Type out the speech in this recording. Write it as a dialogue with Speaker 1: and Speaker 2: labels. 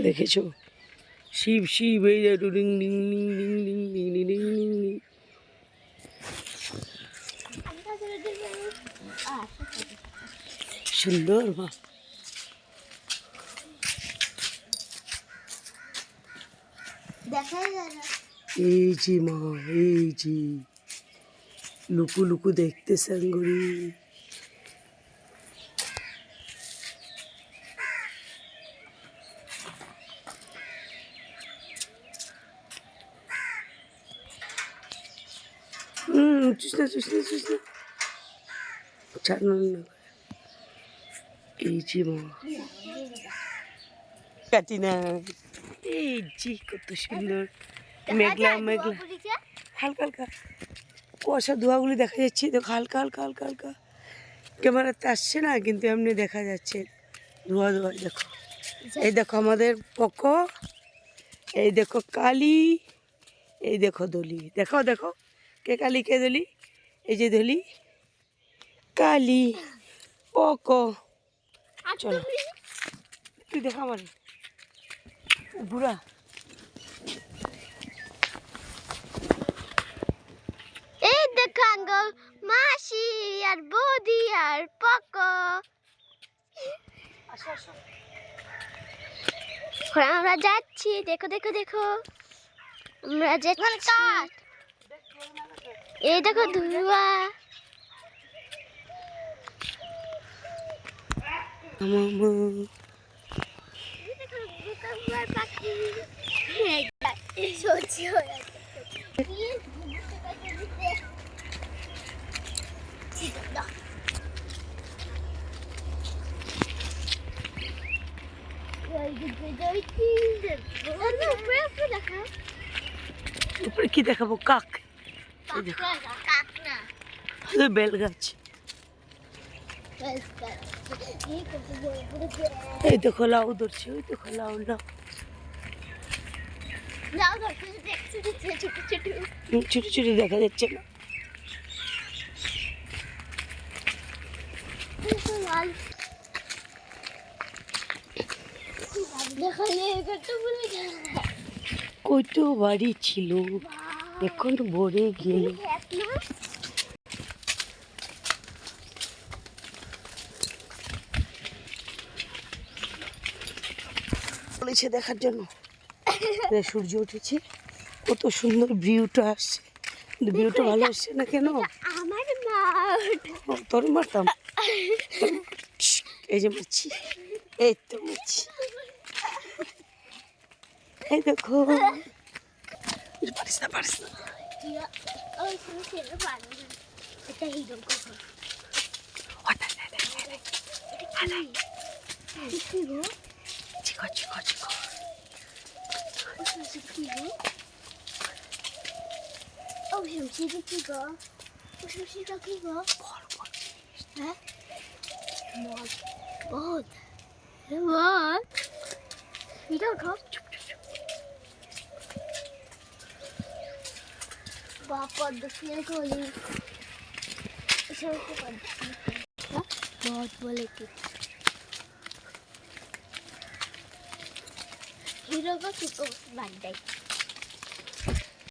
Speaker 1: দেখেছো শিব শিব এই যে ding ding ding ding ding ding ding ding ding. সুন্দর মা, এই যে মা, এই যে লুকু লুকু দেখতে সাঙ্গুরি। চুষনা চুষনা চুষনা ছাড়না না। এই যে মা কাটি না, এই যে কত সুন্দর মেঘলা মেঘলা হালকা হালকা কুয়াশা ধোঁয়াগুলি দেখা যাচ্ছে। দেখো হালকা হালকা হালকা হালকা, ক্যামেরাতে আসছে না কিন্তু এমনি দেখা যাচ্ছে ধোঁয়া ধোঁয়া। দেখো এই দেখো আমাদের পক্ষ, এই দেখো কালী, এই দেখো দলি। দেখো দেখো কে কালী কে দলি, এই যে দলি কালী পক। চলো তুই দেখা আমার বুড়া।
Speaker 2: এই দেখাঙ্গ মাসি আর বৌদি আর পক। আমরা যাচ্ছি, দেখো দেখো দেখো আমরা যাচ্ছি। এই দেখো ধোঁয়া।
Speaker 1: উপরে কি দেখাবো? কাক, বেল গাছ। এই দেখো লাউ ধরছে, ওই দেখো লাউ লাউ ছোট ছোট দেখা যাচ্ছে না। কত বাড়ি ছিল এখন ভরে গেল। বলেছে দেখার জন্য, সূর্য উঠেছে, কত সুন্দর ভিউটা আসছে। ভিউটা ভালো আসছে না কেন?
Speaker 2: আমার মাঠ,
Speaker 1: তোর মারতাম, এই যে মারছি, এই তো মারছি। এই দেখো পারিস না পারিস না। চিকো চিকো চিকো
Speaker 2: पद्म खोली बहुत बोले कि हीरो का कितना बन गई।